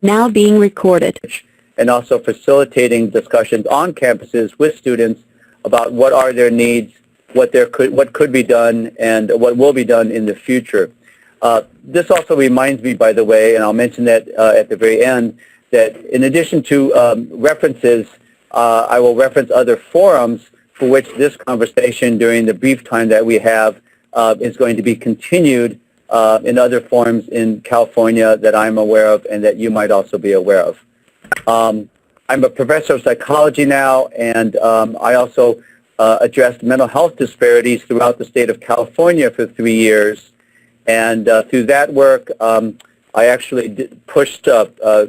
Now being recorded. And also facilitating discussions on campuses with students about what are their needs, what could be done, and what will be done in the future. This also reminds me, by the way, and I'll mention that at the very end, that in addition to references, I will reference other forums for which this conversation during the brief time that we have is going to be continued in other forums in California that I'm aware of and that you might also be aware of. I'm a professor of psychology now, and I also addressed mental health disparities throughout the state of California for 3 years. And through that work, I actually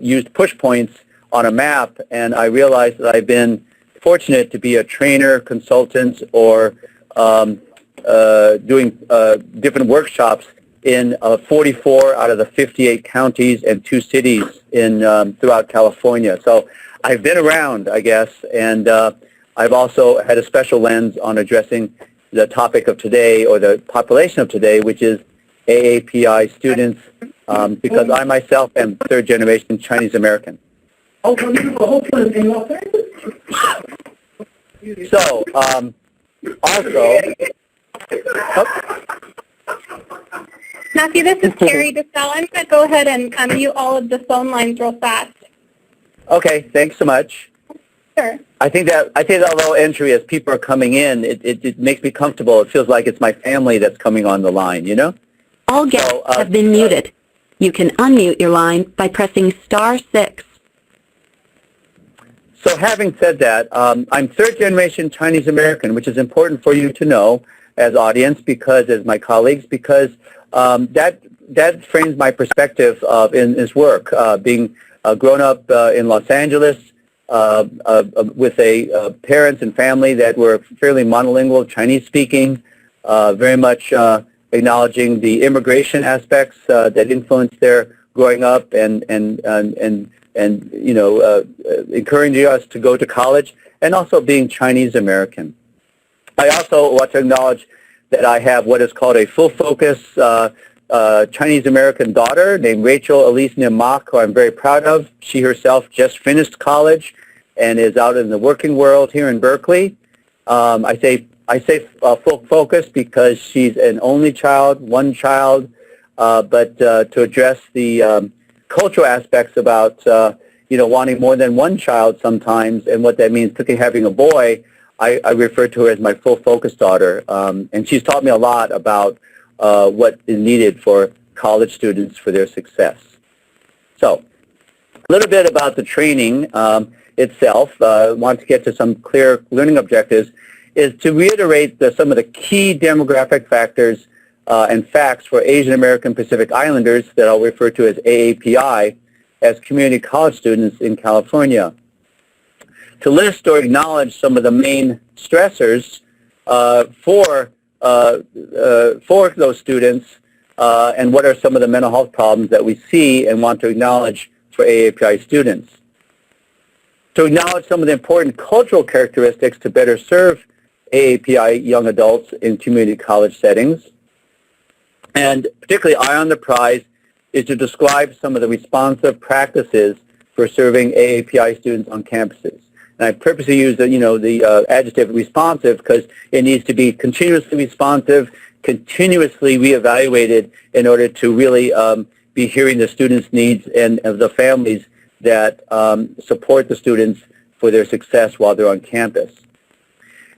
used push points on a map, and I realized that I've been fortunate to be a trainer, consultant, or doing different workshops in 44 out of the 58 counties and 2 cities in throughout California. So I've been around, I guess, and I've also had a special lens on addressing the topic of today, or the population of today, which is AAPI students, because I myself am third-generation Chinese American. So, also, Matthew, this is Carrie DeSalle. I'm going to go ahead and mute all of the phone lines real fast. Okay, thanks so much. Sure. I think that little entry as people are coming in, it makes me comfortable. It feels like it's my family that's coming on the line, you know? All guests have been muted. You can unmute your line by pressing *6. So having said that, I'm third-generation Chinese American, which is important for you to know as audience, because as my colleagues, because that frames my perspective in this work, being grown up in Los Angeles with parents and family that were fairly monolingual, Chinese-speaking, very much acknowledging the immigration aspects that influenced their growing up, and you know, encouraging us to go to college, and also being Chinese American. I also want to acknowledge that I have what is called a full focus Chinese American daughter named Rachel Elise Mak, who I'm very proud of. She herself just finished college and is out in the working world here in Berkeley. I say full focus because she's an only child, one child, but to address the cultural aspects about you know, wanting more than one child sometimes, and what that means, particularly having a boy, I refer to her as my full focus daughter, and she's taught me a lot about what is needed for college students for their success. So, a little bit about the training itself. I want to get to some clear learning objectives, is to reiterate some of the key demographic factors and facts for Asian American Pacific Islanders that I'll refer to as AAPI as community college students in California. To list or acknowledge some of the main stressors for those students and what are some of the mental health problems that we see and want to acknowledge for AAPI students. To acknowledge some of the important cultural characteristics to better serve AAPI young adults in community college settings. And particularly eye on the prize is to describe some of the responsive practices for serving AAPI students on campuses. And I purposely use the adjective responsive because it needs to be continuously responsive, continuously reevaluated in order to really be hearing the students' needs and of the families that support the students for their success while they're on campus.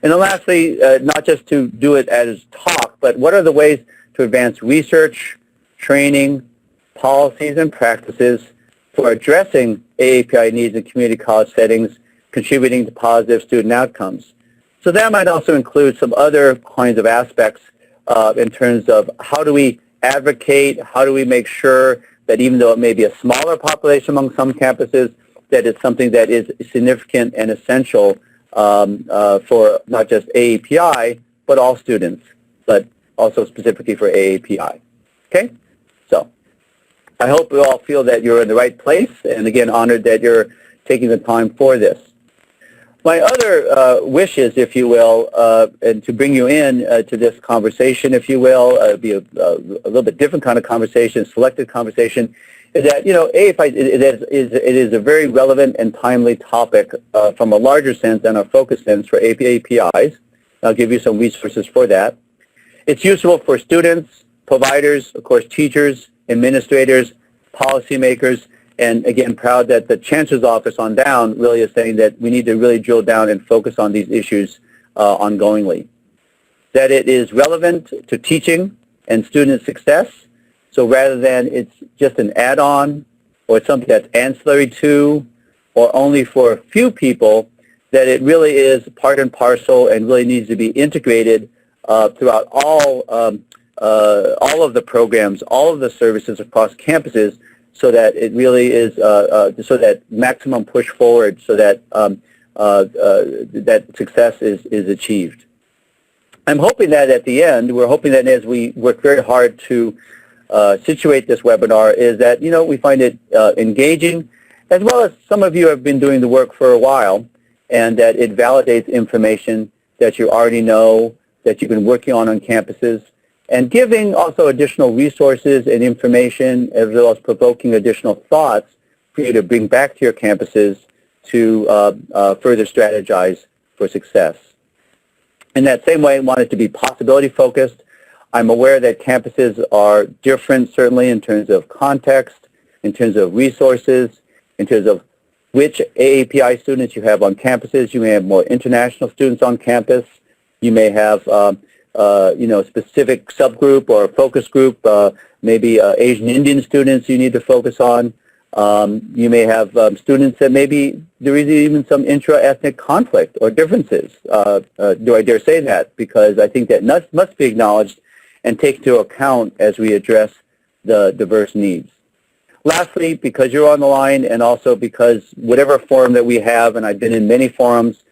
And then lastly, not just to do it as talk, but what are the ways to advance research, training, policies, and practices for addressing AAPI needs in community college settings, contributing to positive student outcomes. So that might also include some other kinds of aspects in terms of how do we advocate, how do we make sure that even though it may be a smaller population among some campuses, that it's something that is significant and essential for not just AAPI, but all students, but also specifically for AAPI. Okay? So I hope you all feel that you're in the right place, and again, honored that you're taking the time for this. My other wishes, if you will, and to bring you in to this conversation, if you will, be a little bit different kind of conversation, selected conversation, is that, AAPI is a very relevant and timely topic from a larger sense and a focus sense for APIs. I'll give you some resources for that. It's useful for students, providers, of course, teachers, administrators, policymakers, and again, proud that the Chancellor's Office on down really is saying that we need to really drill down and focus on these issues ongoingly. That it is relevant to teaching and student success. So rather than it's just an add-on or something that's ancillary to or only for a few people, that it really is part and parcel and really needs to be integrated throughout all of the programs, all of the services across campuses, so that it really is so that maximum push forward, so that that success is achieved. I'm hoping that at the end, we're hoping that as we work very hard to situate this webinar, is that we find it engaging, as well as some of you have been doing the work for a while, and that it validates information that you already know, that you've been working on campuses, and giving also additional resources and information, as well as provoking additional thoughts for you to bring back to your campuses to further strategize for success. In that same way, I want it to be possibility-focused. I'm aware that campuses are different, certainly in terms of context, in terms of resources, in terms of which AAPI students you have on campuses. You may have more international students on campus. You may have, specific subgroup or focus group, maybe Asian Indian students you need to focus on. You may have students that maybe there is even some intra-ethnic conflict or differences. Do I dare say that? Because I think that must be acknowledged and taken into account as we address the diverse needs. Lastly, because you're on the line, and also because whatever forum that we have, and I've been in many forums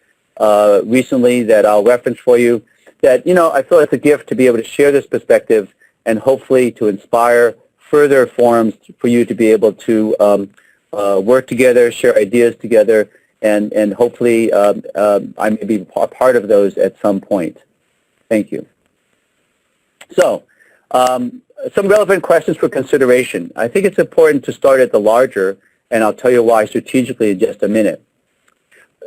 recently that I'll reference for you, that I feel it's a gift to be able to share this perspective and hopefully to inspire further forums for you to be able to work together, share ideas together, and hopefully I may be a part of those at some point. Thank you. So, some relevant questions for consideration. I think it's important to start at the larger, and I'll tell you why strategically in just a minute.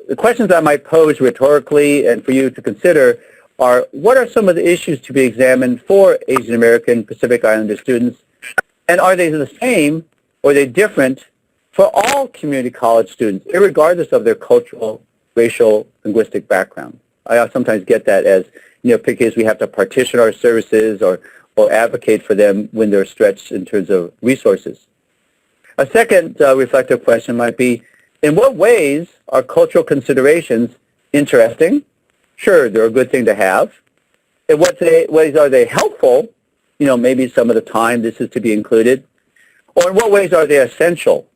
The questions I might pose rhetorically and for you to consider are, what are some of the issues to be examined for Asian American Pacific Islander students, and are they the same or are they different for all community college students, irregardless of their cultural, racial, linguistic background? I sometimes get that as, because we have to partition our services or advocate for them when they're stretched in terms of resources. A second reflective question might be, in what ways are cultural considerations interesting? Sure, they're a good thing to have. In what ways are they helpful? Maybe some of the time this is to be included. Or in what ways are they essential,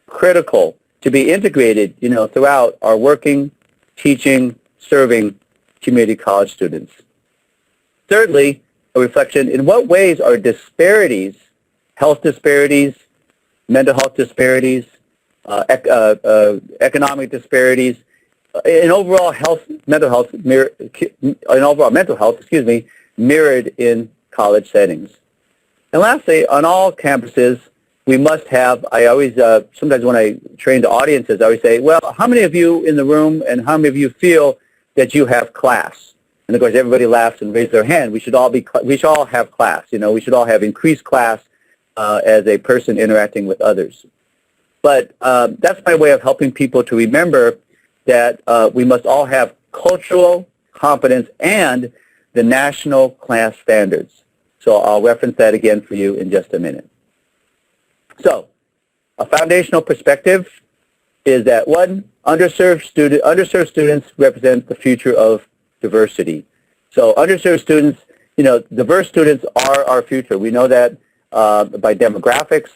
critical, to be integrated, throughout our working, teaching, serving community college students? Thirdly, a reflection, in what ways are disparities, health disparities, mental health disparities, economic disparities, in overall mental health, mirrored in college settings? And lastly, on all campuses, we must have, I always, sometimes when I train the audiences, I always say, well, how many of you in the room and how many of you feel that you have class? And of course, everybody laughs and raises their hand. We should all have class. We should all have increased class as a person interacting with others. But that's my way of helping people to remember that we must all have cultural competence and the national class standards. So I'll reference that again for you in just a minute. So a foundational perspective is that, one, underserved students represent the future of diversity. So underserved students, diverse students are our future. We know that by demographics.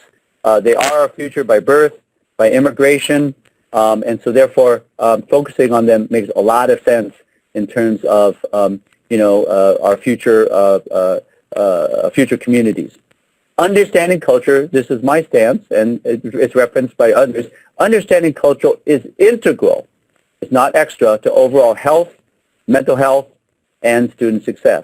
They are our future by birth, by immigration, and so therefore focusing on them makes a lot of sense in terms of our future communities. Understanding culture, this is my stance, and it's referenced by others. Understanding culture is integral. It's not extra to overall health, mental health, and student success.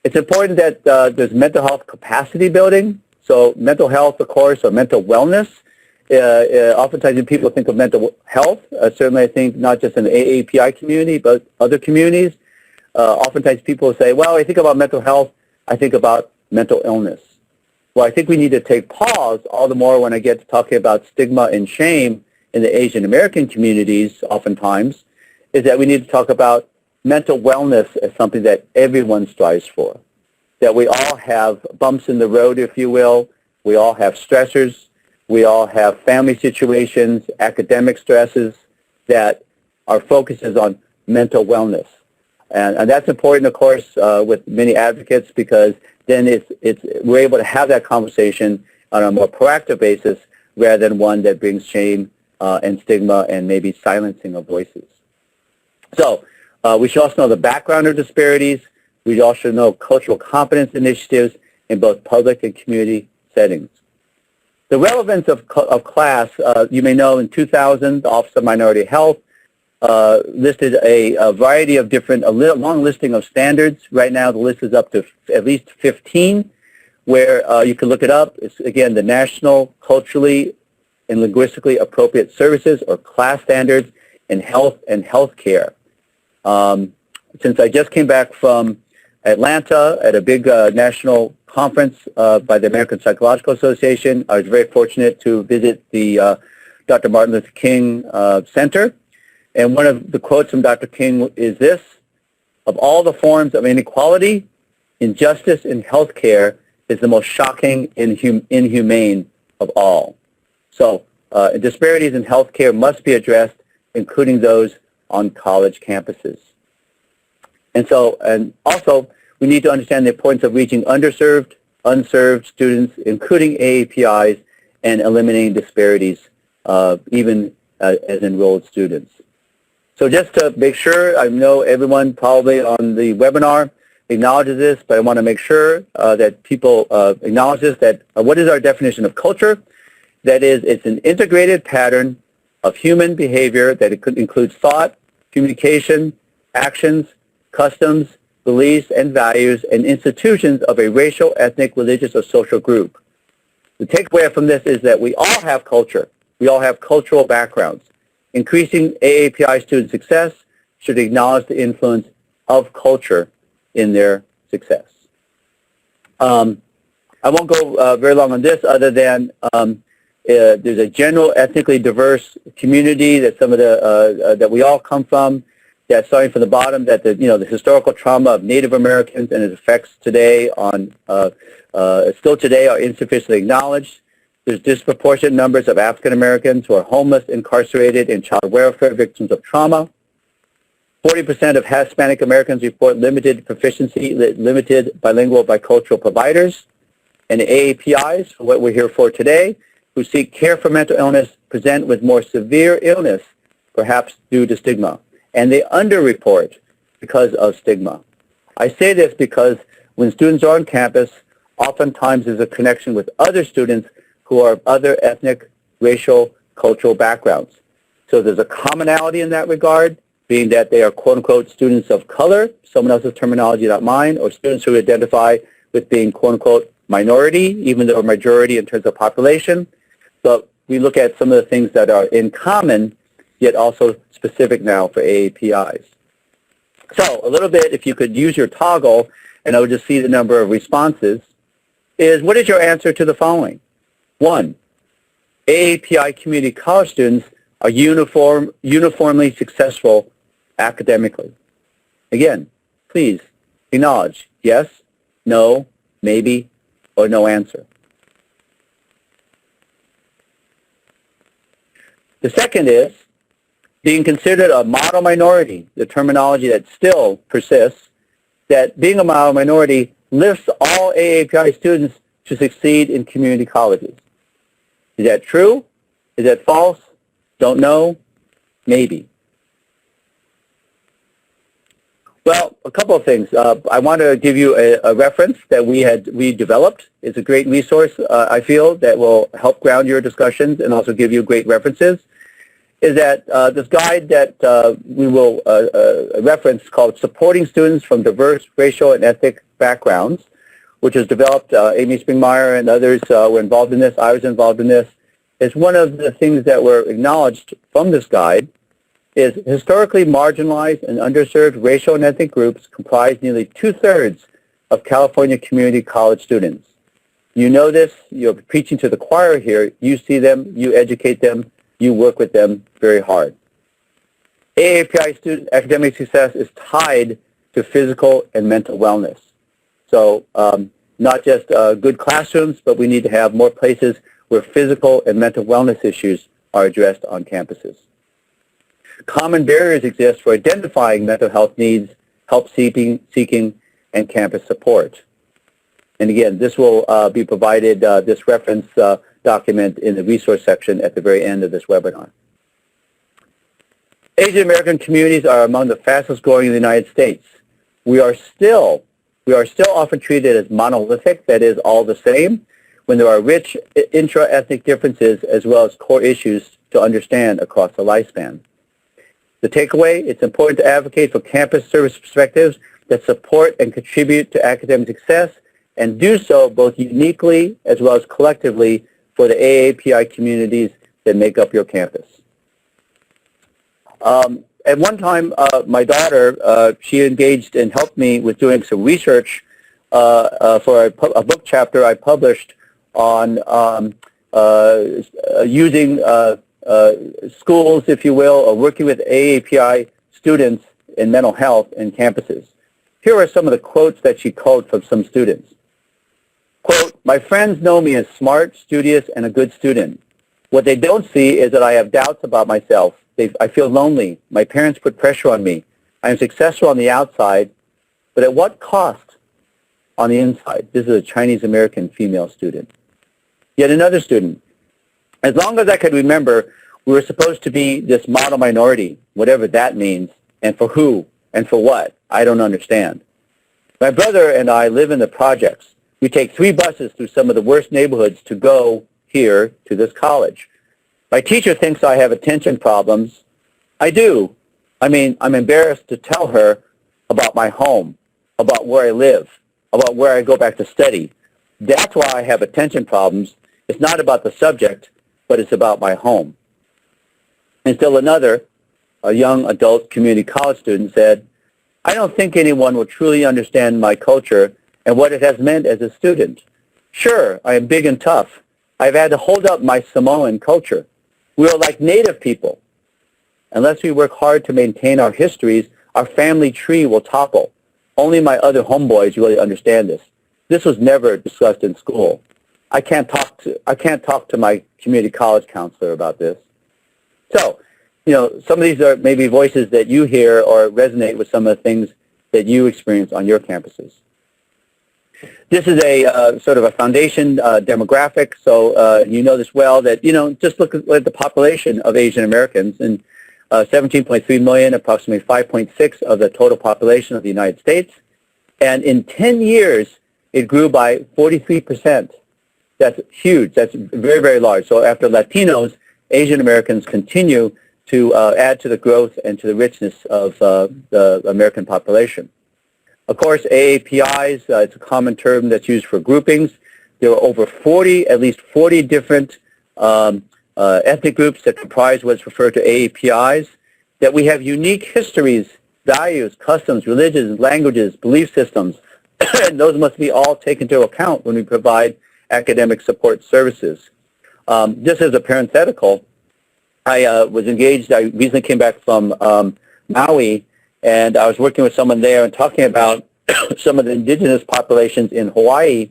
It's important that there's mental health capacity building, So mental health, of course, or mental wellness. Oftentimes when people think of mental health, certainly I think not just in the AAPI community, but other communities. Oftentimes people say, well, I think about mental health, I think about mental illness. Well, I think we need to take pause all the more when I get to talking about stigma and shame in the Asian American communities oftentimes, is that we need to talk about mental wellness as something that everyone strives for. That we all have bumps in the road, if you will. We all have stressors. We all have family situations, academic stresses, that our focus is on mental wellness. And that's important, of course, with many advocates, because then we're able to have that conversation on a more proactive basis rather than one that brings shame and stigma and maybe silencing of voices. So we should also know the background of disparities. We also know cultural competence initiatives in both public and community settings. The relevance of class, you may know in 2000, the Office of Minority Health listed a variety of different, a long listing of standards. Right now the list is up to at least 15, where you can look it up. It's, again, the National Culturally and Linguistically Appropriate Services, or class standards in health and healthcare. Since I just came back from Atlanta at a big national conference by the American Psychological Association, I was very fortunate to visit the Dr. Martin Luther King Center. And one of the quotes from Dr. King is this: of all the forms of inequality, injustice in healthcare is the most shocking and inhumane of all. So disparities in healthcare must be addressed, including those on college campuses. And also, we need to understand the importance of reaching underserved, unserved students, including AAPIs, and eliminating disparities, even as enrolled students. So just to make sure, I know everyone probably on the webinar acknowledges this, but I want to make sure that people acknowledge this, that what is our definition of culture? That is, it's an integrated pattern of human behavior that includes thought, communication, actions, customs, beliefs, and values, and institutions of a racial, ethnic, religious, or social group. The takeaway from this is that we all have culture. We all have cultural backgrounds. Increasing AAPI student success should acknowledge the influence of culture in their success. I won't go very long on this, other than there's a general ethnically diverse community that some of the that we all come from. That, starting from the bottom, that the historical trauma of Native Americans and its effects today on still today are insufficiently acknowledged. There's disproportionate numbers of African Americans who are homeless, incarcerated, and child welfare victims of trauma. 40% of Hispanic Americans report limited proficiency, limited bilingual bicultural providers. And AAPIs, what we're here for today, who seek care for mental illness, present with more severe illness, perhaps due to stigma. And they underreport because of stigma. I say this because when students are on campus, oftentimes there's a connection with other students who are of other ethnic, racial, cultural backgrounds. So there's a commonality in that regard, being that they are quote-unquote students of color, someone else's terminology, not mine, or students who identify with being quote-unquote minority, even though a majority in terms of population. But we look at some of the things that are in common, yet also specific now for AAPIs. So a little bit, if you could use your toggle, and I would just see the number of responses, is what is your answer to the following? 1, AAPI community college students are uniformly successful academically. Again, please acknowledge yes, no, maybe, or no answer. The second is being considered a model minority, the terminology that still persists, that being a model minority lifts all AAPI students to succeed in community colleges. Is that true? Is that false? Don't know? Maybe. Well, a couple of things. I want to give you a reference that we developed. It's a great resource, I feel, that will help ground your discussions and also give you great references. Is that this guide that we will reference, called Supporting Students from Diverse Racial and Ethnic Backgrounds, which was developed, Amy Springmeyer and others were involved in this, I was involved in this, is one of the things that were acknowledged from this guide is historically marginalized and underserved racial and ethnic groups comprise nearly 2/3 of California community college students. You know this, you're preaching to the choir here, you see them, you educate them, you work with them very hard. AAPI student academic success is tied to physical and mental wellness. So not just good classrooms, but we need to have more places where physical and mental wellness issues are addressed on campuses. Common barriers exist for identifying mental health needs, help seeking, and campus support. And again, this will be provided, this reference document in the resource section at the very end of this webinar. Asian American communities are among the fastest growing in the United States. We are still often treated as monolithic, that is all the same, when there are rich intra-ethnic differences as well as core issues to understand across the lifespan. The takeaway, it's important to advocate for campus service perspectives that support and contribute to academic success and do so both uniquely as well as collectively for the AAPI communities that make up your campus. At one time, my daughter, she engaged and helped me with doing some research for a book chapter I published on using schools, if you will, or working with AAPI students in mental health in campuses. Here are some of the quotes that she culled from some students. Quote, "My friends know me as smart, studious, and a good student. What they don't see is that I have doubts about myself. I feel lonely. My parents put pressure on me. I am successful on the outside, but at what cost on the inside?" This is a Chinese American female student. Yet another student. "As long as I could remember, we were supposed to be this model minority, whatever that means, and for who and for what, I don't understand. My brother and I live in the projects. We take 3 buses through some of the worst neighborhoods to go here to this college. My teacher thinks I have attention problems. I do. I mean, I'm embarrassed to tell her about my home, about where I live, about where I go back to study. That's why I have attention problems. It's not about the subject, but it's about my home." And still another, a young adult community college student said, "I don't think anyone will truly understand my culture and what it has meant as a student. Sure, I am big and tough. I've had to hold up my Samoan culture. We are like native people. Unless we work hard to maintain our histories, our family tree will topple. Only my other homeboys really understand this. This was never discussed in school. I can't talk to my community college counselor about this." So, you know, some of these are maybe voices that you hear or resonate with some of the things that you experience on your campuses. This is a sort of a foundation demographic, so you know this well, that, you know, just look at the population of Asian Americans, and 17.3 million, approximately 5.6 of the total population of the United States. And in 10 years, it grew by 43%. That's huge. That's very, very large. So after Latinos, Asian Americans continue to add to the growth and to the richness of the American population. Of course, AAPIs, it's a common term that's used for groupings. There are over 40, at least 40 different ethnic groups that comprise what's referred to AAPIs, that we have unique histories, values, customs, religions, languages, belief systems, and those must be all taken into account when we provide academic support services. Just as a parenthetical, I was engaged, I recently came back from Maui, and I was working with someone there and talking about some of the indigenous populations in Hawaii.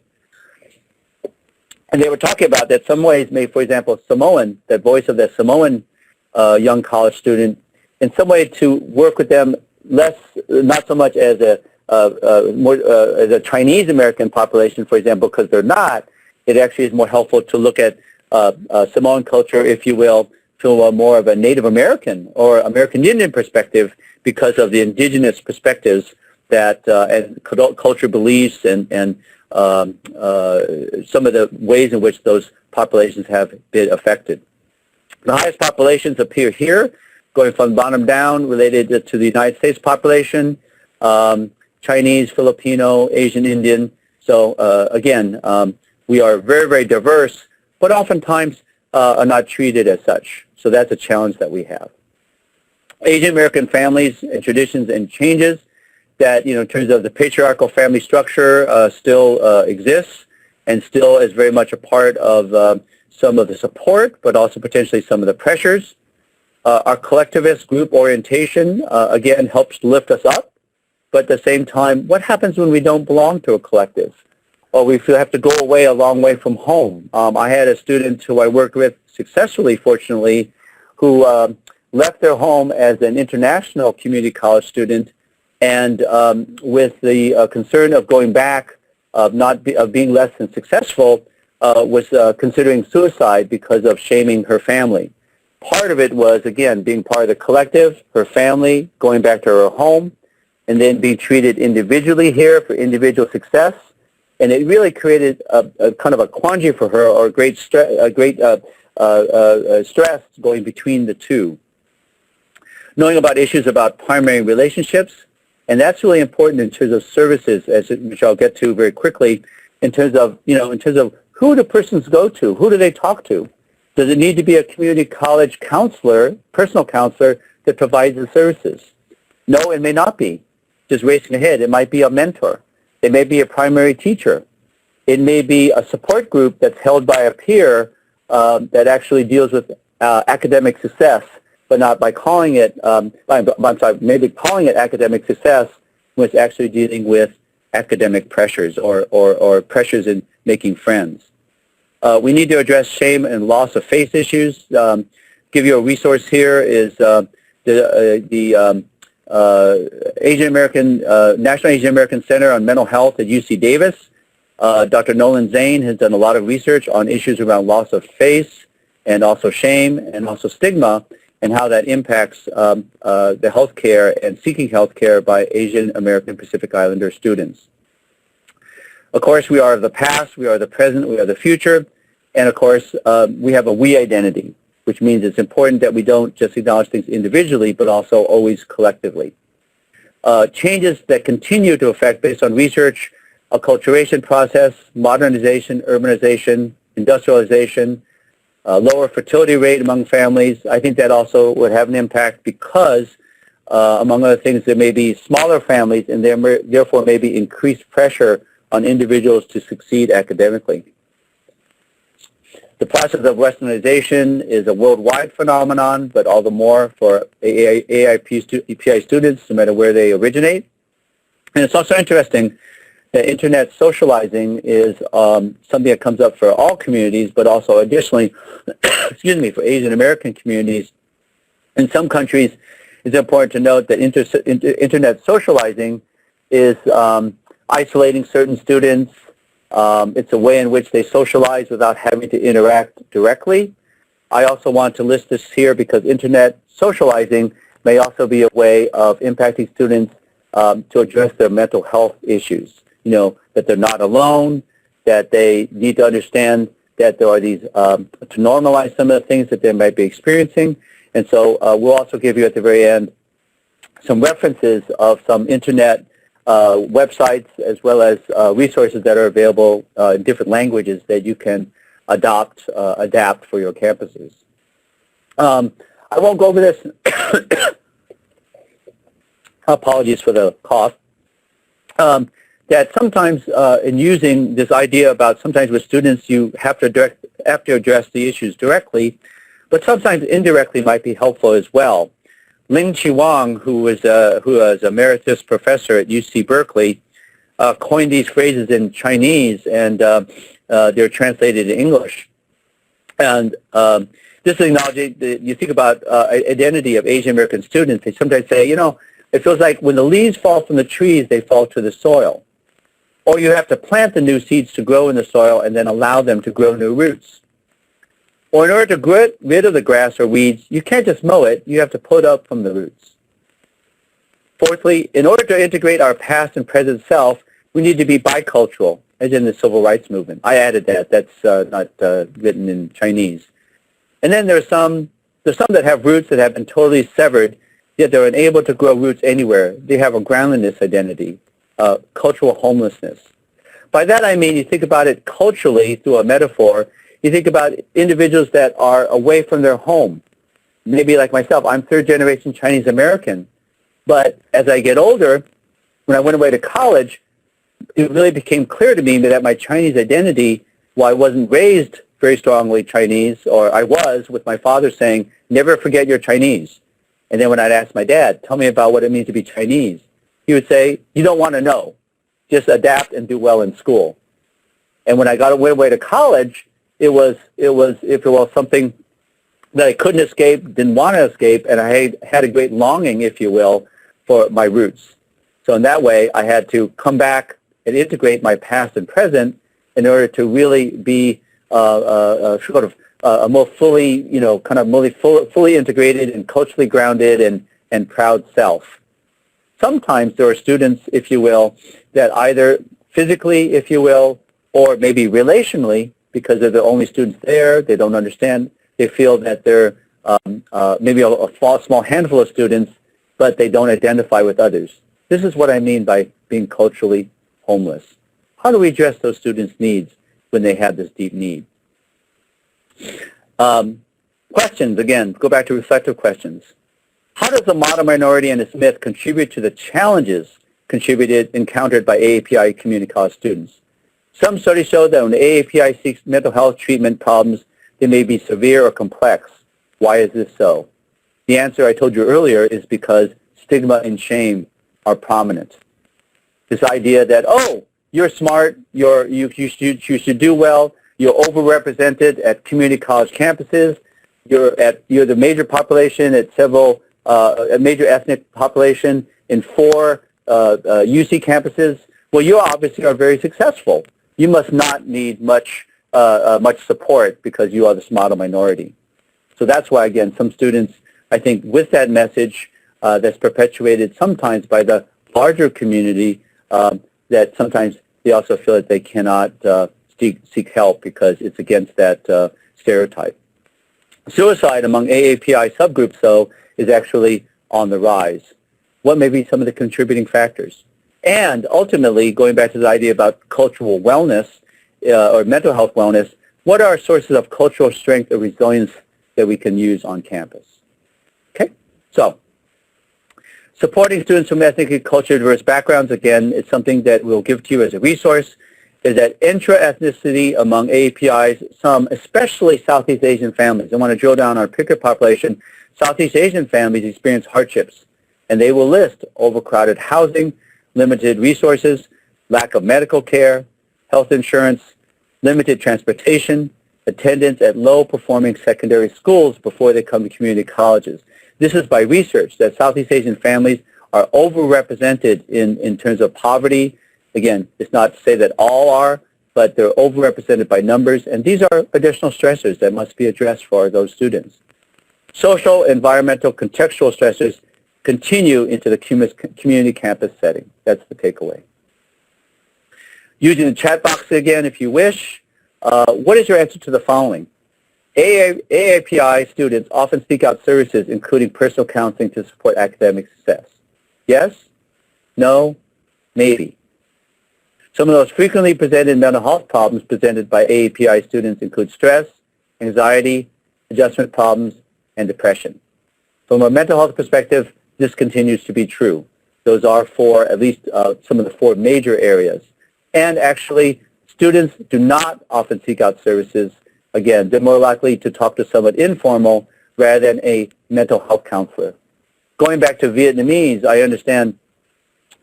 And they were talking about that some ways, maybe, for example, Samoan, the voice of the Samoan young college student, in some way to work with them less, not so much as a Chinese American population, for example, because they're not. It actually is more helpful to look at Samoan culture, if you will, to more of a Native American or American Indian perspective, because of the indigenous perspectives that and culture beliefs and some of the ways in which those populations have been affected. The highest populations appear here, going from bottom down, related to the United States population, Chinese, Filipino, Asian Indian, So again, we are very, very diverse, but oftentimes are not treated as such. So that's a challenge that we have. Asian American families and traditions and changes that, in terms of the patriarchal family structure still exists and still is very much a part of some of the support, but also potentially some of the pressures. Our collectivist group orientation, again, helps lift us up. But at the same time, what happens when we don't belong to a collective? Or we have to go away a long way from home. I had a student who I worked with successfully, fortunately, who left their home as an international community college student, and with the concern of going back, of being less than successful, was considering suicide because of shaming her family. Part of it was, again, being part of the collective, her family, going back to her home, and then being treated individually here for individual success. And it really created a kind of a quandary for her, or a great stress going between the two. Knowing about issues about primary relationships, and that's really important in terms of services, which I'll get to very quickly, in terms of who do persons go to, who do they talk to? Does it need to be a community college counselor, personal counselor, that provides the services? No, it may not be. Just racing ahead, it might be a mentor. It may be a primary teacher. It may be a support group that's held by a peer that actually deals with academic success, but not by calling it, maybe calling it academic success when it's actually dealing with academic pressures or pressures in making friends. We need to address shame and loss of faith issues. Give you a resource here is the Asian American National Asian American Center on Mental Health at UC Davis. Dr. Nolan Zane has done a lot of research on issues around loss of faith and also shame and also stigma, and how that impacts the healthcare and seeking healthcare by Asian American Pacific Islander students. Of course, we are the past, we are the present, we are the future, and of course, we have a we identity, which means it's important that we don't just acknowledge things individually, but also always collectively. Changes that continue to affect, based on research, acculturation process, modernization, urbanization, industrialization, lower fertility rate among families. I think that also would have an impact because, among other things, there may be smaller families, and there therefore may be increased pressure on individuals to succeed academically. The process of westernization is a worldwide phenomenon, but all the more for AAPI students, no matter where they originate. And it's also interesting that internet socializing is something that comes up for all communities, but also additionally, excuse me, for Asian American communities. In some countries, it's important to note that internet socializing is isolating certain students. It's a way in which they socialize without having to interact directly. I also want to list this here because internet socializing may also be a way of impacting students to address their mental health issues. That they're not alone, that they need to understand that there are these, to normalize some of the things that they might be experiencing. And so we'll also give you at the very end some references of some internet websites, as well as resources that are available in different languages that you can adapt for your campuses. I won't go over this. Apologies for the cough. That sometimes in using this idea about sometimes with students you have to address the issues directly, but sometimes indirectly might be helpful as well. Ling Chi Wang, who is emeritus professor at UC Berkeley, coined these phrases in Chinese, and they're translated in English. And this is acknowledging that you think about identity of Asian American students. They sometimes say, it feels like when the leaves fall from the trees, they fall to the soil. Or you have to plant the new seeds to grow in the soil and then allow them to grow new roots. Or in order to get rid of the grass or weeds, you can't just mow it, you have to pull it up from the roots. Fourthly, in order to integrate our past and present self, we need to be bicultural, as in the civil rights movement. I added that. That's not written in Chinese. And then there's some that have roots that have been totally severed, yet they're unable to grow roots anywhere. They have a groundedness identity, cultural homelessness. By that I mean you think about it culturally through a metaphor. You think about individuals that are away from their home. Maybe like myself, I'm third generation Chinese American. But as I get older, when I went away to college, it really became clear to me that my Chinese identity, while I wasn't raised very strongly Chinese, or I was, with my father saying, never forget you're Chinese. And then when I'd ask my dad, tell me about what it means to be Chinese, he would say, you don't want to know. Just adapt and do well in school. And when I went away to college, it was something that I couldn't escape, didn't want to escape, and I had a great longing, if you will, for my roots. So in that way, I had to come back and integrate my past and present in order to really be sort of a more fully, fully integrated and culturally grounded and proud self. Sometimes there are students, if you will, that either physically, if you will, or maybe relationally, because they're the only students there, they don't understand, they feel that they're maybe a small handful of students, but they don't identify with others. This is what I mean by being culturally homeless. How do we address those students' needs when they have this deep need? Questions, again, go back to reflective questions. How does the model minority and its myth contribute to the challenges encountered by AAPI community college students? Some studies show that when AAPI seeks mental health treatment problems, they may be severe or complex. Why is this so? The answer I told you earlier is because stigma and shame are prominent. This idea that, oh, you're smart, you should do well, you're overrepresented at community college campuses, you're the major population at several a major ethnic population in 4 UC campuses. Well, you obviously are very successful. You must not need much support because you are this model minority. So that's why, again, some students, I think, with that message that's perpetuated sometimes by the larger community, that sometimes they also feel that they cannot seek help because it's against that stereotype. Suicide among AAPI subgroups, though, is actually on the rise. What may be some of the contributing factors? And ultimately, going back to the idea about cultural wellness or mental health wellness, what are sources of cultural strength or resilience that we can use on campus? Okay, so supporting students from ethnically culturally diverse backgrounds, again, is something that we'll give to you as a resource, is that intra-ethnicity among AAPIs, some, especially Southeast Asian families. I want to drill down on our picker population. Southeast Asian families experience hardships, and they will list overcrowded housing, limited resources, lack of medical care, health insurance, limited transportation, attendance at low-performing secondary schools before they come to community colleges. This is by research that Southeast Asian families are overrepresented in terms of poverty. Again, it's not to say that all are, but they're overrepresented by numbers, and these are additional stressors that must be addressed for those students. Social, environmental, contextual stressors continue into the community campus setting. That's the takeaway. Using the chat box again, if you wish, what is your answer to the following? AAPI students often seek out services, including personal counseling, to support academic success. Yes? No? Maybe. Some of those frequently presented mental health problems presented by AAPI students include stress, anxiety, adjustment problems, and depression. From a mental health perspective, this continues to be true. Those are at least some of the 4 major areas. And actually, students do not often seek out services. Again, they're more likely to talk to someone informal rather than a mental health counselor. Going back to Vietnamese, I understand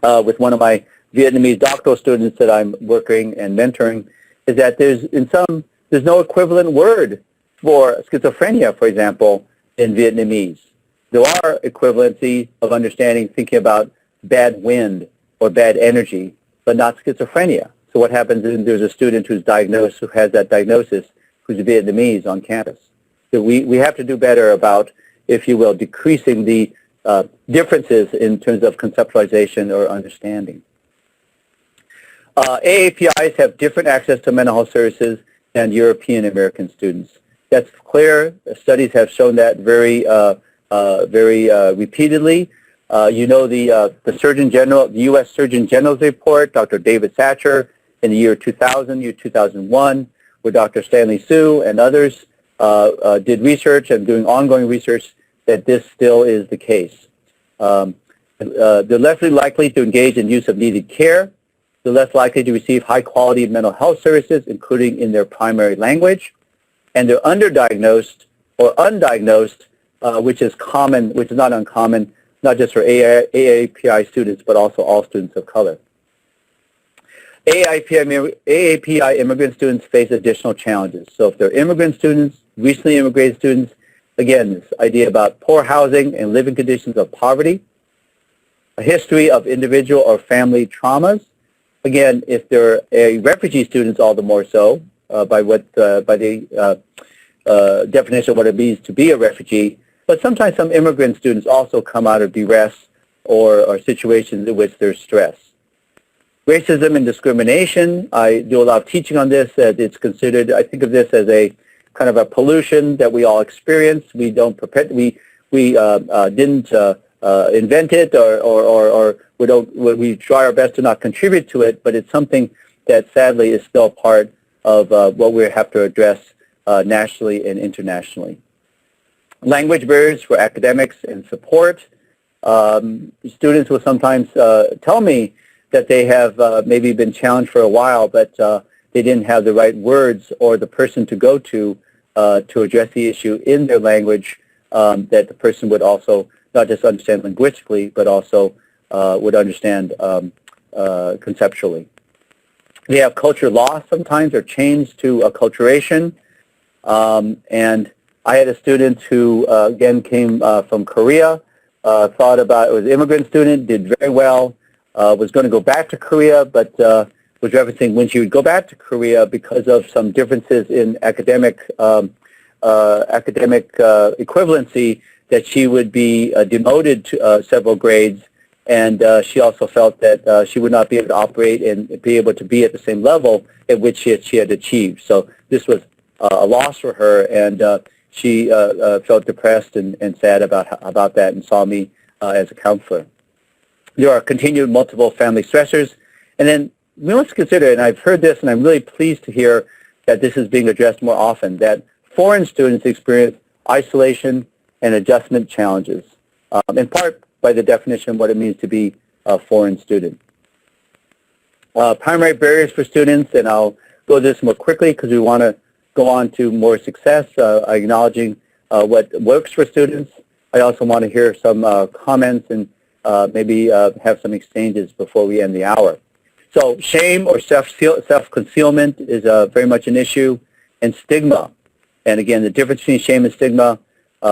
with one of my Vietnamese doctoral students that I'm working and mentoring, is that there's no equivalent word for schizophrenia, for example, in Vietnamese. There are equivalency of understanding, thinking about bad wind or bad energy, but not schizophrenia. So what happens is there's a student who's diagnosed, who has that diagnosis, who's Vietnamese on campus. So we have to do better about, if you will, decreasing the differences in terms of conceptualization or understanding. AAPIs have different access to mental health services than European American students. That's clear. Studies have shown that very repeatedly. You know the Surgeon General, the U.S. Surgeon General's report, Dr. David Satcher, in the year 2000, year 2001, where Dr. Stanley Su and others did research and doing ongoing research that this still is the case. They're less likely to engage in use of needed care. They're less likely to receive high-quality mental health services, including in their primary language. And they're underdiagnosed or undiagnosed, which is common, which is not uncommon, not just for AAPI students, but also all students of color. AAPI immigrant students face additional challenges. So if they're immigrant students, recently immigrated students, again, this idea about poor housing and living conditions of poverty, a history of individual or family traumas. Again, if they're refugee students, all the more so, by the definition of what it means to be a refugee. But sometimes some immigrant students also come out of duress or situations in which there's stress. Racism and discrimination, I do a lot of teaching on this. It's considered, I think of this as a kind of a pollution that we all experience. We don't didn't invent it, or we try our best to not contribute to it, but it's something that sadly is still part of what we have to address nationally and internationally. Language barriers for academics and support. Students will sometimes tell me that they have maybe been challenged for a while, but they didn't have the right words or the person to go to address the issue in their language that the person would also not just understand linguistically, but also would understand conceptually. They have culture loss sometimes, or change to acculturation. And I had a student who, again, came from Korea, thought about, was an immigrant student, did very well, was going to go back to Korea, but was referencing when she would go back to Korea because of some differences in academic equivalency, that she would be demoted to several grades, and she also felt that she would not be able to operate and be able to be at the same level at which she had achieved. So this was a loss for her, and she felt depressed and sad about that, and saw me as a counselor. There are continued multiple family stressors, and then we must consider, and I've heard this, and I'm really pleased to hear that this is being addressed more often, that foreign students experience isolation and adjustment challenges, in part by the definition of what it means to be a foreign student. Primary barriers for students, and I'll go to this more quickly because we want to go on to more success, acknowledging what works for students. I also want to hear some comments and maybe have some exchanges before we end the hour. So shame or self-concealment is very much an issue, and stigma. And again, the difference between shame and stigma,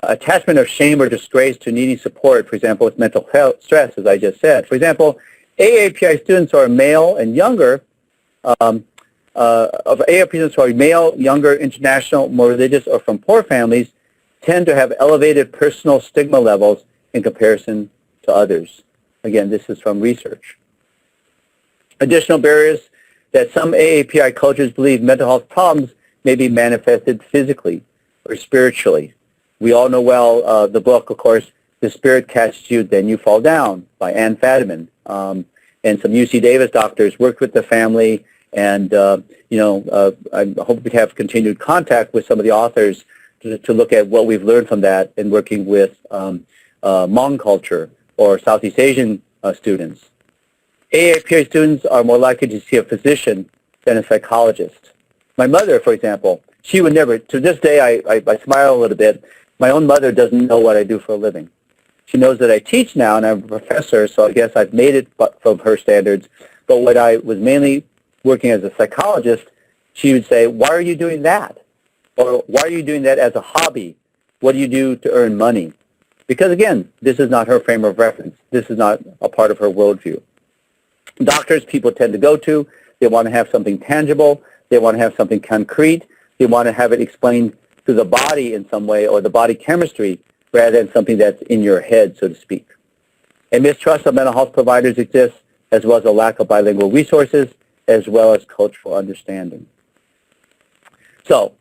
attachment of shame or disgrace to needing support, for example, with mental health stress, as I just said. For example, AAPI students who are male and younger, of AAPI students who are male, younger, international, more religious, or from poor families, tend to have elevated personal stigma levels in comparison to others. Again, this is from research. Additional barriers that some AAPI cultures believe mental health problems may be manifested physically or spiritually. We all know well the book, of course, The Spirit Catches You, Then You Fall Down by Ann Fadiman. And some UC Davis doctors worked with the family, and I hope we have continued contact with some of the authors to look at what we've learned from that in working with Hmong culture or Southeast Asian students. AAPI students are more likely to see a physician than a psychologist. My mother, for example, she would never, to this day I smile a little bit, my own mother doesn't know what I do for a living. She knows that I teach now, and I'm a professor, so I guess I've made it from her standards. But when I was mainly working as a psychologist, she would say, why are you doing that? Or why are you doing that as a hobby? What do you do to earn money? Because again, this is not her frame of reference. This is not a part of her worldview. Doctors, people tend to go to, they want to have something tangible, they want to have something concrete, they want to have it explained through the body in some way, or the body chemistry, rather than something that's in your head, so to speak. A mistrust of mental health providers exists, as well as a lack of bilingual resources, as well as cultural understanding. So,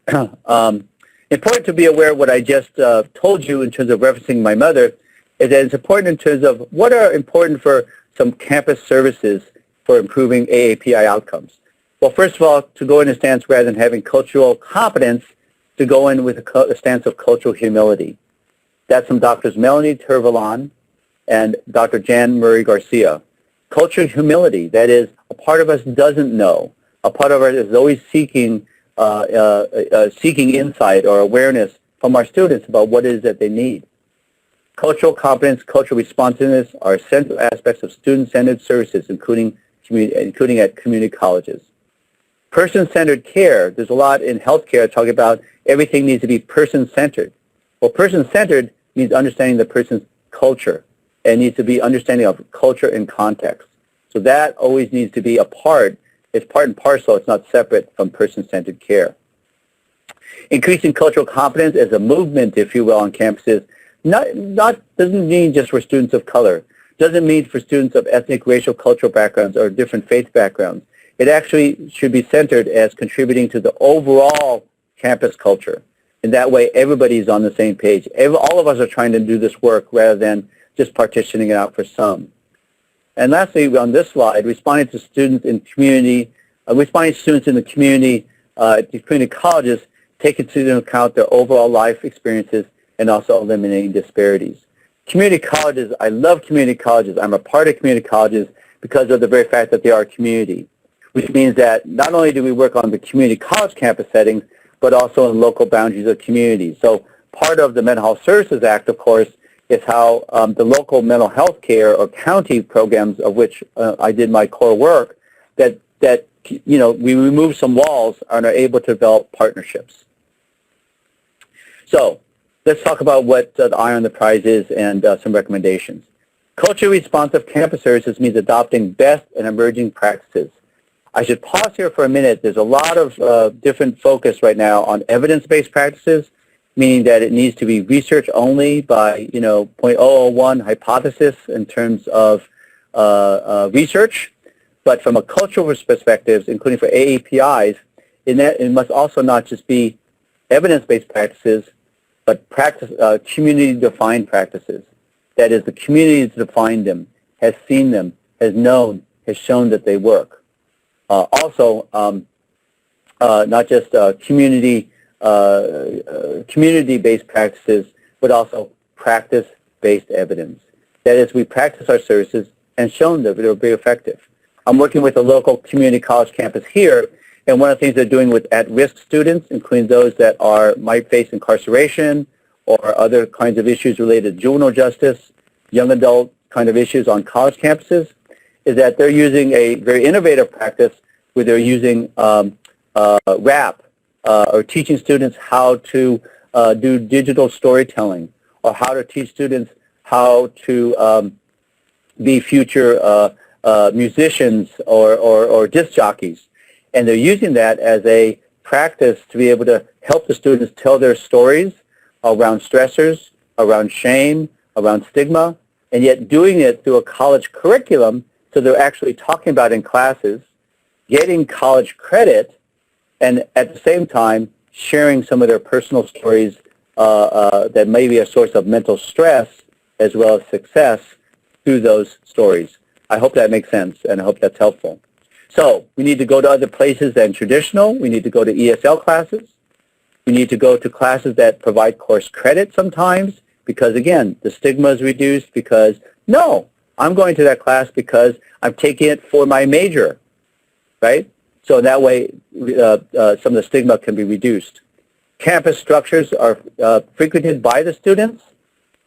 important to be aware of what I just told you in terms of referencing my mother, is that it's important in terms of what are important for some campus services for improving AAPI outcomes. Well, first of all, to go in a stance rather than having cultural competence, to go in with a stance of cultural humility. That's from Drs. Melanie Tervalon and Dr. Jan Murray Garcia. Cultural humility, that is, a part of us doesn't know. A part of us is always seeking insight or awareness from our students about what it is that they need. Cultural competence, cultural responsiveness are essential aspects of student-centered services, including at community colleges. Person-centered care, there's a lot in healthcare talking about everything needs to be person-centered. Well, person-centered means understanding the person's culture and needs to be understanding of culture and context. So that always needs to be a part. It's part and parcel. It's not separate from person-centered care. Increasing cultural competence as a movement, if you will, on campuses doesn't mean just for students of color. Doesn't mean for students of ethnic, racial, cultural backgrounds or different faith backgrounds. It actually should be centered as contributing to the overall campus culture. And that way, everybody's on the same page. All of us are trying to do this work rather than just partitioning it out for some. And lastly, on this slide, responding to students in community, the community colleges, taking into account their overall life experiences and also eliminating disparities. Community colleges, I love community colleges. I'm a part of community colleges because of the very fact that they are a community, which means that not only do we work on the community college campus settings, but also in local boundaries of communities. So part of the Mental Health Services Act, of course, is how the local mental health care or county programs, of which I did my core work, that we remove some walls and are able to develop partnerships. So let's talk about what the eye on the prize is and some recommendations. Culturally responsive campus services means adopting best and emerging practices. I should pause here for a minute. There's a lot of different focus right now on evidence-based practices, meaning that it needs to be research only by, 0.001 hypothesis in terms of research. But from a cultural perspective, including for AAPIs, it must also not just be evidence-based practices, but community-defined practices. That is, the community has defined them, has seen them, has known, has shown that they work. Also, not just community-based practices, but also practice-based evidence. That is, we practice our services and shown that they will be effective. I'm working with a local community college campus here, and one of the things they're doing with at-risk students, including those that might face incarceration or other kinds of issues related to juvenile justice, young adult kind of issues on college campuses, is that they're using a very innovative practice where they're using rap or teaching students how to do digital storytelling or how to teach students how to be future musicians or disc jockeys. And they're using that as a practice to be able to help the students tell their stories around stressors, around shame, around stigma, and yet doing it through a college curriculum, so they're actually talking about in classes, getting college credit, and at the same time sharing some of their personal stories that may be a source of mental stress as well as success through those stories. I hope that makes sense, and I hope that's helpful. So we need to go to other places than traditional. We need to go to ESL classes. We need to go to classes that provide course credit sometimes because, again, the stigma is reduced because, no, I'm going to that class because I'm taking it for my major, right? So that way some of the stigma can be reduced. Campus structures are frequented by the students.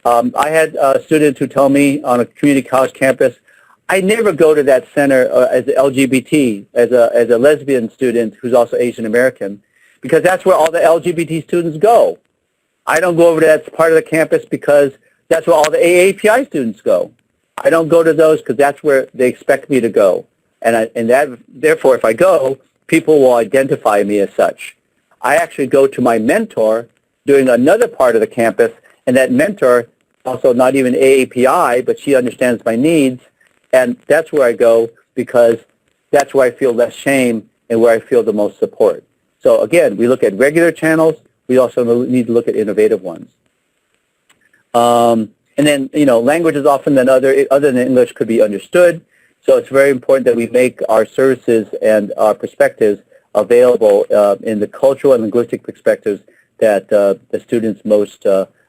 I had students who tell me on a community college campus, I never go to that center as an LGBT, as a lesbian student who's also Asian American, because that's where all the LGBT students go. I don't go over to that part of the campus because that's where all the AAPI students go. I don't go to those because that's where they expect me to go. Therefore, if I go, people will identify me as such. I actually go to my mentor doing another part of the campus, and that mentor, also not even AAPI, but she understands my needs, and that's where I go because that's where I feel less shame and where I feel the most support. So again, we look at regular channels. We also need to look at innovative ones. And then, languages often other than English could be understood. So it's very important that we make our services and our perspectives available in the cultural and linguistic perspectives that the students most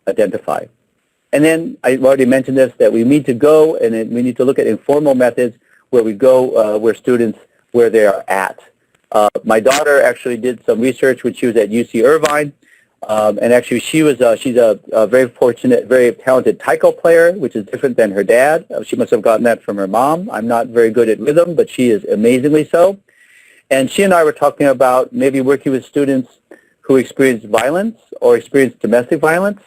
identify. And then I've already mentioned this, that we need to go and we need to look at informal methods where we go where they are at. My daughter actually did some research when she was at UC Irvine, and actually she's a very fortunate, very talented taiko player, which is different than her dad. She must have gotten that from her mom. I'm not very good at rhythm, but she is amazingly so. And she and I were talking about maybe working with students who experience violence or experience domestic violence,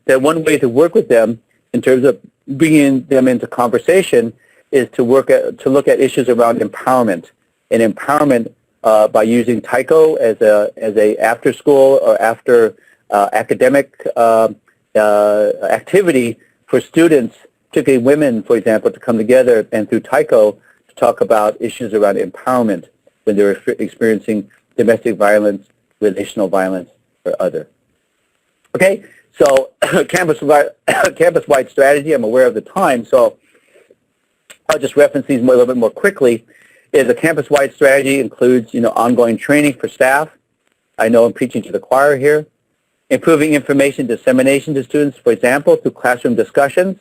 that one way to work with them in terms of bringing them into conversation is to look at issues around empowerment, and empowerment by using taiko as a after school or after academic activity for students, particularly women, for example, to come together and through taiko to talk about issues around empowerment when they're experiencing domestic violence, relational violence, or other. Okay, so campus-wide strategy, I'm aware of the time, so I'll just reference these a little bit more quickly. Is a campus-wide strategy includes, ongoing training for staff. I know I'm preaching to the choir here. Improving information dissemination to students, for example, through classroom discussions.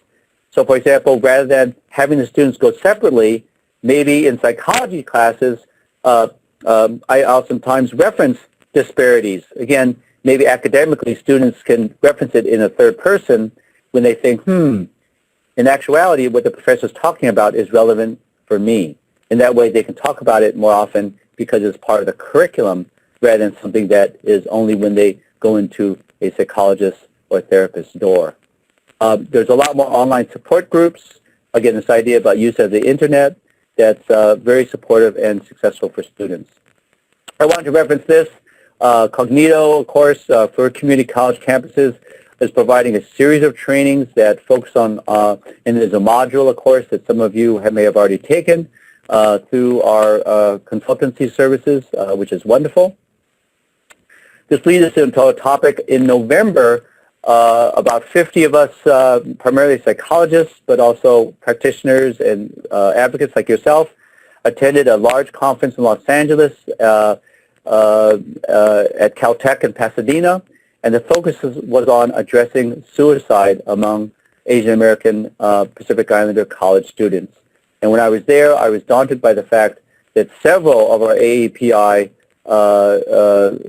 So, for example, rather than having the students go separately, maybe in psychology classes, I oftentimes reference disparities. Again, maybe academically students can reference it in a third person when they think, in actuality, what the professor is talking about is relevant for me. And that way they can talk about it more often because it's part of the curriculum rather than something that is only when they go into a psychologist or therapist's door. There's a lot more online support groups. Again, this idea about use of the internet that's very supportive and successful for students. I wanted to reference this. Cognito, of course, for community college campuses, is providing a series of trainings that focus on, and there's a module, of course, that some of you may have already taken through our consultancy services, which is wonderful. This leads us into a topic in November. About 50 of us, primarily psychologists, but also practitioners and advocates like yourself, attended a large conference in Los Angeles at Caltech in Pasadena, and the focus was on addressing suicide among Asian American Pacific Islander college students. And when I was there, I was daunted by the fact that several of our AAPI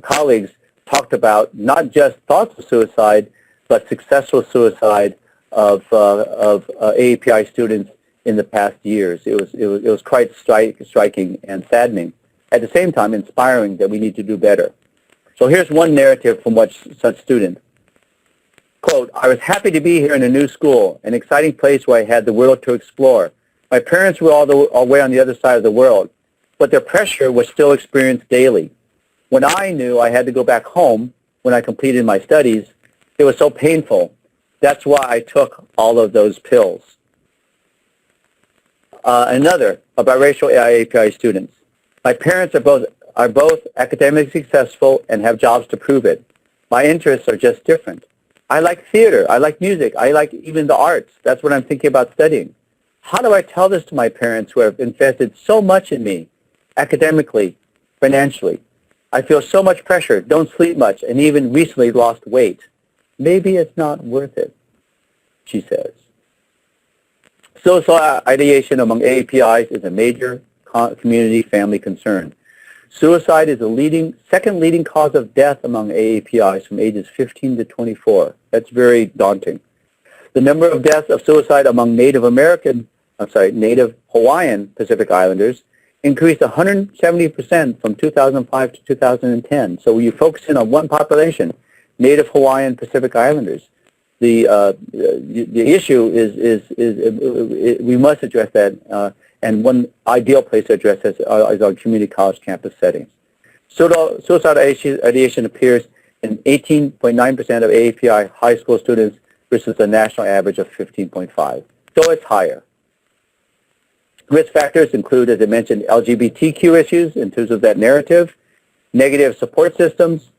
colleagues talked about not just thoughts of suicide, but successful suicide of AAPI students in the past years. It was quite striking and saddening. At the same time, inspiring that we need to do better. So here's one narrative from such student. Quote, I was happy to be here in a new school, an exciting place where I had the world to explore. My parents were all the way on the other side of the world, but their pressure was still experienced daily. When I knew I had to go back home when I completed my studies, it was so painful. That's why I took all of those pills. Another about racial AAPI students. My parents are both academically successful and have jobs to prove it. My interests are just different. I like theater. I like music. I like even the arts. That's what I'm thinking about studying. How do I tell this to my parents who have invested so much in me, academically, financially? I feel so much pressure, don't sleep much, and even recently lost weight. Maybe it's not worth it, she says. Suicidal ideation among AAPIs is a major community family concern. Suicide is the second leading cause of death among AAPIs from ages 15 to 24. That's very daunting. The number of deaths of suicide among Native Hawaiian Pacific Islanders increased 170% from 2005 to 2010. So when you focus in on one population, Native Hawaiian Pacific Islanders, the issue is we must address that, and one ideal place to address this is our community college campus settings. Suicide ideation appears in 18.9% of AAPI high school students versus the national average of 15.5. So it's higher. Risk factors include, as I mentioned, LGBTQ issues in terms of that narrative, negative support systems,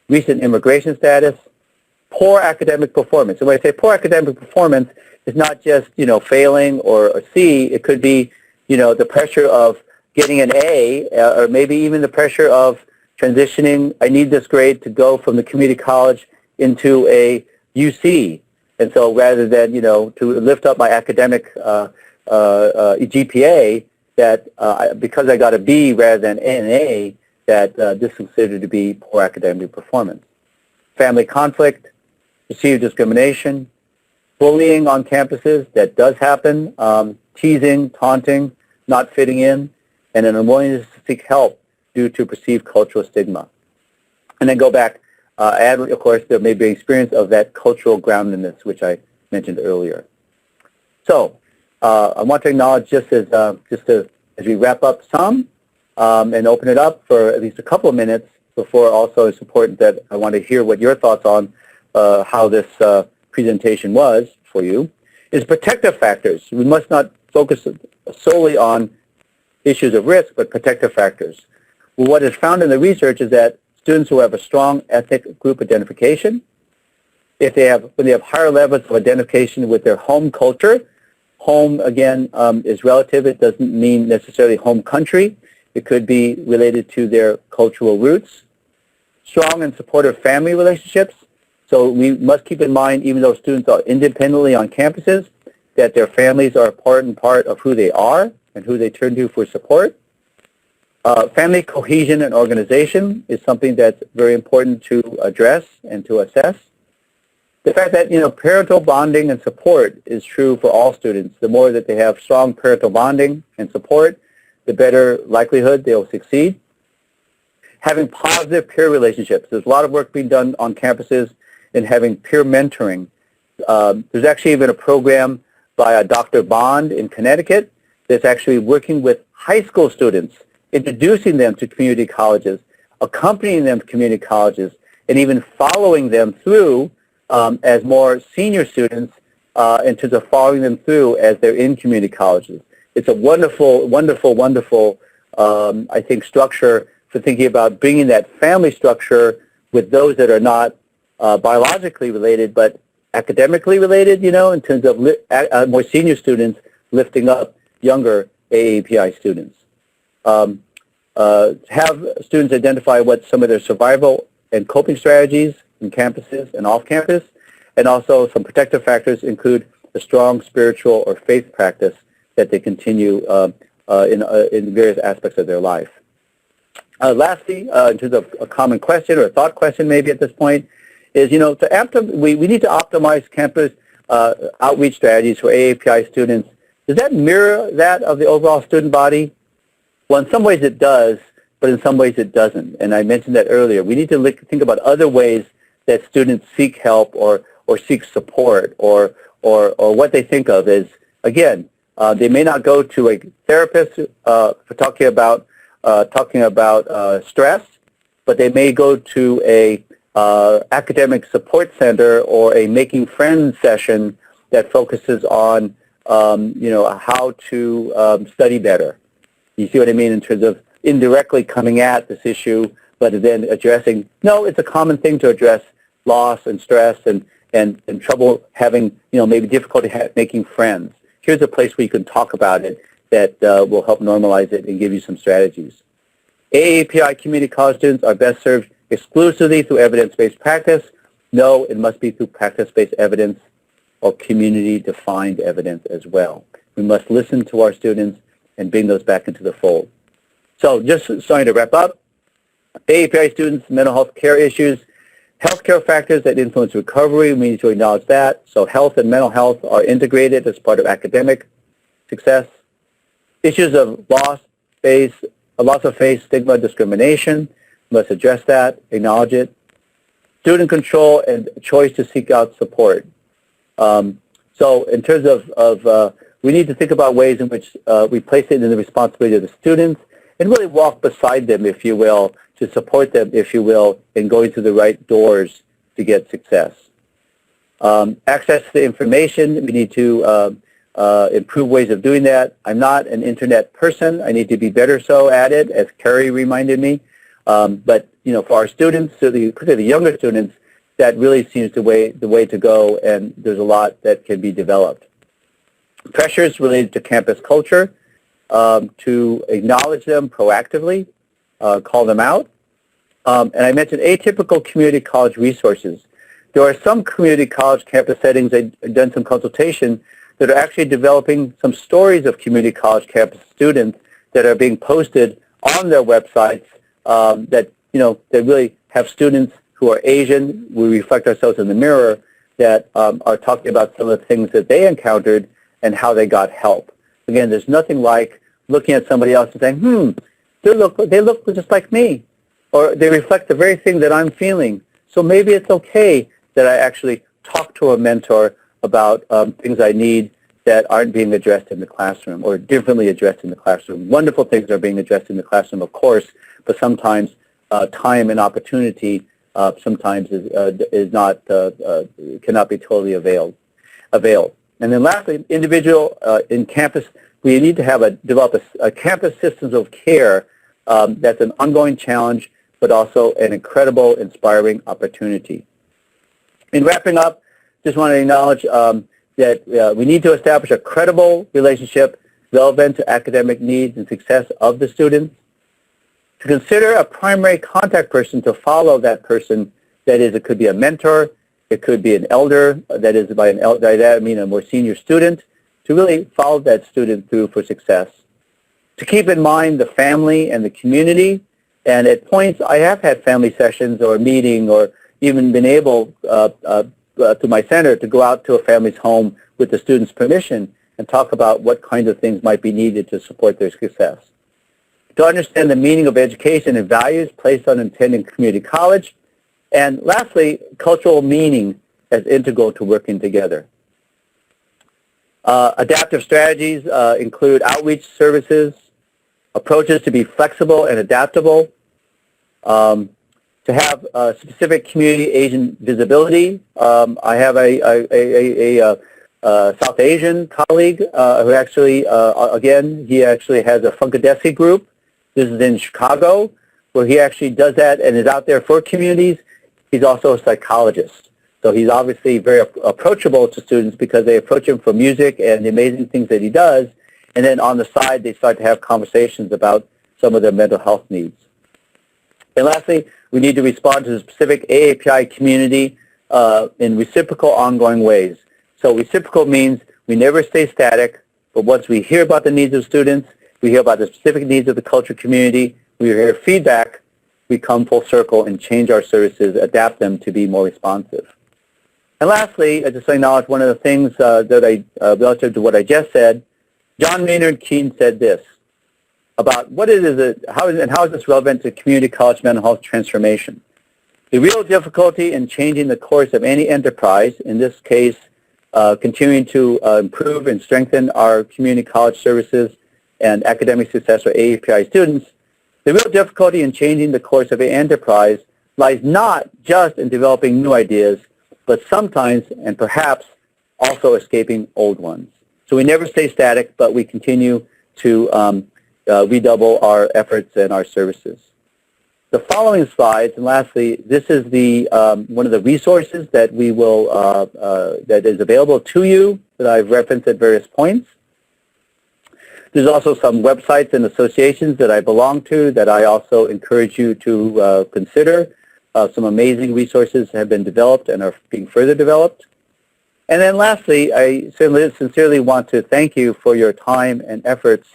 recent immigration status, poor academic performance. And when I say poor academic performance, it's not just, failing or a C. It could be the pressure of getting an A, or maybe even the pressure of transitioning, I need this grade to go from the community college into a UC. And so rather than, to lift up my academic GPA, that because I got a B rather than an A, that this is considered to be poor academic performance. Family conflict, perceived discrimination, bullying on campuses, that does happen, teasing, taunting, not fitting in, and an unwillingness to seek help due to perceived cultural stigma. And then go back, add, of course, there may be experience of that cultural groundedness, which I mentioned earlier. So I want to acknowledge just as we wrap up some and open it up for at least a couple of minutes before also it's important that I want to hear what your thoughts on how this presentation was for you, is protective factors. We must not focus solely on issues of risk, but protective factors. Well, what is found in the research is that students who have a strong ethnic group identification, when they have higher levels of identification with their home culture, home, again, is relative. It doesn't mean necessarily home country. It could be related to their cultural roots. Strong and supportive family relationships. So we must keep in mind, even though students are independently on campuses, that their families are important part of who they are and who they turn to for support. Family cohesion and organization is something that's very important to address and to assess. The fact that, parental bonding and support is true for all students. The more that they have strong parental bonding and support, the better likelihood they'll succeed. Having positive peer relationships. There's a lot of work being done on campuses in having peer mentoring. There's actually even a program by Dr. Bond in Connecticut that's actually working with high school students, introducing them to community colleges, accompanying them to community colleges, and even following them through as more senior students in terms of following them through as they're in community colleges. It's a wonderful, wonderful, wonderful, I think, structure for thinking about bringing that family structure with those that are not biologically related, but academically related, in terms of more senior students lifting up younger AAPI students. Have students identify what some of their survival and coping strategies in campuses and off campus, and also some protective factors include a strong spiritual or faith practice that they continue in various aspects of their life. Lastly, in terms of a common question or a thought question maybe at this point, is, we need to optimize campus outreach strategies for AAPI students. Does that mirror that of the overall student body? Well, in some ways it does, but in some ways it doesn't. And I mentioned that earlier. We need to think about other ways that students seek help or seek support or what they think of as, again, they may not go to a therapist for talking about stress, but they may go to a academic support center or a making friends session that focuses on how to study better. You see what I mean in terms of indirectly coming at this issue, but then addressing, no, it's a common thing to address loss and stress and trouble having, maybe difficulty making friends. Here's a place where you can talk about it that will help normalize it and give you some strategies. AAPI community college students are best served exclusively through evidence-based practice. No, it must be through practice-based evidence or community-defined evidence as well. We must listen to our students and bring those back into the fold. So just starting to wrap up, AAPI students, mental health care issues, healthcare factors that influence recovery, we need to acknowledge that. So health and mental health are integrated as part of academic success. Issues of loss of faith, stigma, discrimination, let's address that, acknowledge it. Student control and choice to seek out support. So in terms of we need to think about ways in which we place it in the responsibility of the students and really walk beside them, if you will, to support them, if you will, in going through the right doors to get success. Access to information, we need to improve ways of doing that. I'm not an internet person. I need to be better so at it, as Carrie reminded me. But for our students, particularly the younger students, that really seems the way to go, and there's a lot that can be developed. Pressures related to campus culture. to acknowledge them proactively, call them out. And I mentioned atypical community college resources. There are some community college campus settings, I've done some consultation, that are actually developing some stories of community college campus students that are being posted on their websites that, they really have students who are Asian. We reflect ourselves in the mirror that are talking about some of the things that they encountered and how they got help. Again, there's nothing like looking at somebody else and saying, they look just like me, or they reflect the very thing that I'm feeling. So maybe it's okay that I actually talk to a mentor about things I need that aren't being addressed in the classroom or differently addressed in the classroom. Wonderful things are being addressed in the classroom, of course, but sometimes time and opportunity sometimes is not cannot be totally availed. And then lastly, individual in campus, we need to develop a campus systems of care that's an ongoing challenge, but also an incredible, inspiring opportunity. In wrapping up, just want to acknowledge that we need to establish a credible relationship relevant to academic needs and success of the students. To consider a primary contact person to follow that person, that is, it could be a mentor, it could be an elder, that is, by that I mean a more senior student, to really follow that student through for success. To keep in mind the family and the community, and at points I have had family sessions or a meeting or even been able to my center to go out to a family's home with the student's permission and talk about what kinds of things might be needed to support their success. To understand the meaning of education and values placed on attending community college. And lastly, cultural meaning as integral to working together. Adaptive strategies include outreach services, approaches to be flexible and adaptable, to have specific community Asian visibility. I have a South Asian colleague who actually, again, he actually has a Funkadesi group. This is in Chicago, where he actually does that and is out there for communities. He's also a psychologist. So he's obviously very approachable to students because they approach him for music and the amazing things that he does. And then on the side, they start to have conversations about some of their mental health needs. And lastly, we need to respond to the specific AAPI community in reciprocal, ongoing ways. So reciprocal means we never stay static, but once we hear about the needs of students, we hear about the specific needs of the culture community, we hear feedback, we come full circle and change our services, adapt them to be more responsive. And lastly, I just acknowledge one of the things that relative to what I just said, John Maynard Keynes said this about how is this relevant to community college mental health transformation. The real difficulty in changing the course of any enterprise, in this case, continuing to improve and strengthen our community college services and academic success for AAPI students, the real difficulty in changing the course of an enterprise lies not just in developing new ideas, but sometimes and perhaps also escaping old ones. So we never stay static, but we continue to redouble our efforts and our services. The following slides, and lastly, this is the one of the resources that we will that is available to you that I've referenced at various points. There's also some websites and associations that I belong to that I also encourage you to consider. Some amazing resources have been developed and are being further developed. And then lastly, I sincerely want to thank you for your time and efforts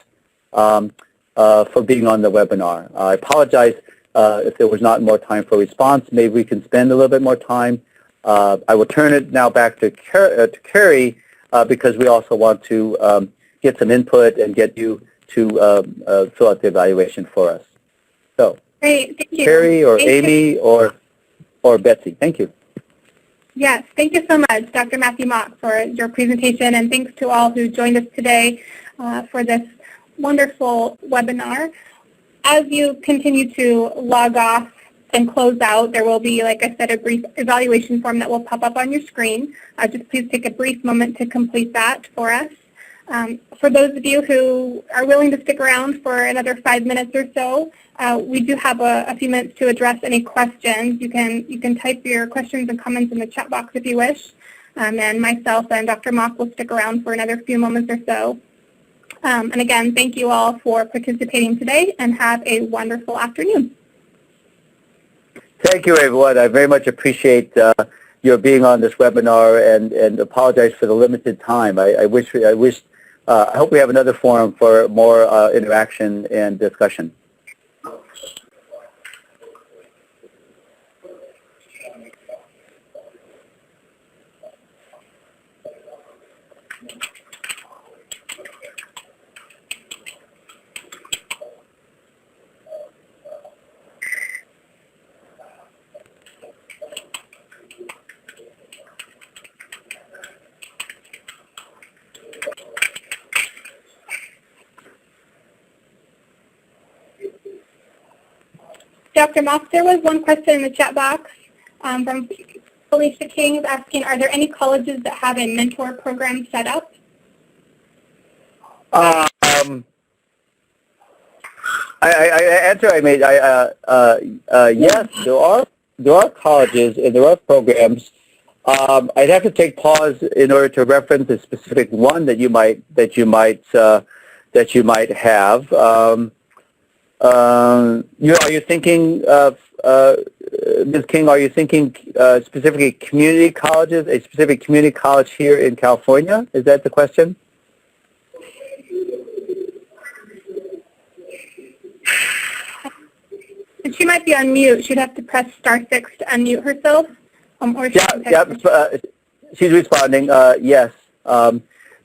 for being on the webinar. I apologize if there was not more time for response. Maybe we can spend a little bit more time. I will turn it now back to Carrie because we also want to get some input and get you to fill out the evaluation for us. So, great, thank you. Carrie or Amy or Betsy, thank you. Yes, thank you so much, Dr. Matthew Mock, for your presentation, and thanks to all who joined us today for this wonderful webinar. As you continue to log off and close out, there will be, like I said, a brief evaluation form that will pop up on your screen. Just please take a brief moment to complete that for us. For those of you who are willing to stick around for another 5 minutes or so, we do have a few minutes to address any questions. You can type your questions and comments in the chat box if you wish, and myself and Dr. Mock will stick around for another few moments or so. And again, thank you all for participating today, and have a wonderful afternoon. Thank you, everyone. I very much appreciate your being on this webinar, and apologize for the limited time. I hope we have another forum for more interaction and discussion. Dr. Mock, there was one question in the chat box from Felicia King asking, are there any colleges that have a mentor program set up? Answer I made. Yes, there are colleges and there are programs. I'd have to take pause in order to reference a specific one that you might have. Are you thinking of, Ms. King, are you thinking specifically community colleges, a specific community college here in California? Is that the question? She might be on mute. She'd have to press *6 to unmute herself. She's responding. Yes.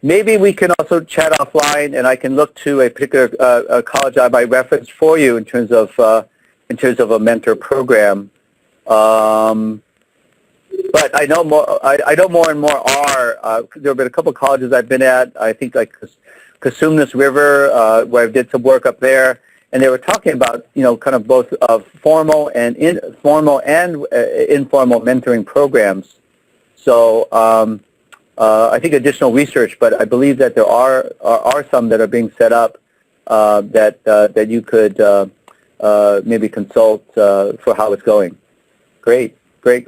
Maybe we can also chat offline, and I can look to a particular college I might reference for you in terms of a mentor program. But I know more. I know more and more are. There have been a couple of colleges I've been at. I think like Cosumnes River, where I did some work up there, and they were talking about kind of both formal and informal mentoring programs. So. I think additional research, but I believe that there are some that are being set up that you could maybe consult for how it's going. Great. Great,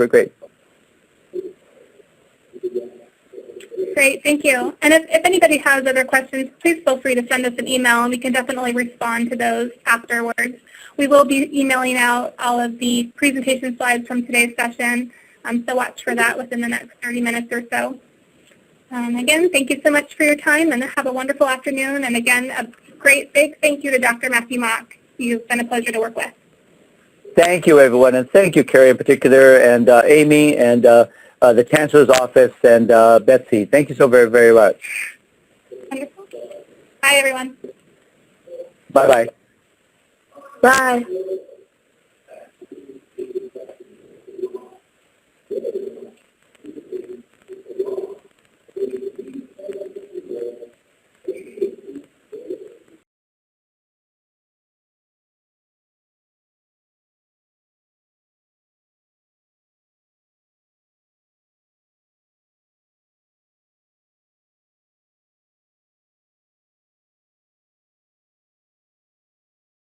thank you. And if anybody has other questions, please feel free to send us an email, and we can definitely respond to those afterwards. We will be emailing out all of the presentation slides from today's session, so watch for that within the next 30 minutes or so. Again, thank you so much for your time, and have a wonderful afternoon. And again, a great big thank you to Dr. Matthew Mock. You've been a pleasure to work with. Thank you, everyone, and thank you, Carrie, in particular, and Amy, and the Chancellor's Office, and Betsy. Thank you so very, very much. Wonderful. Bye, everyone. Bye-bye. Bye.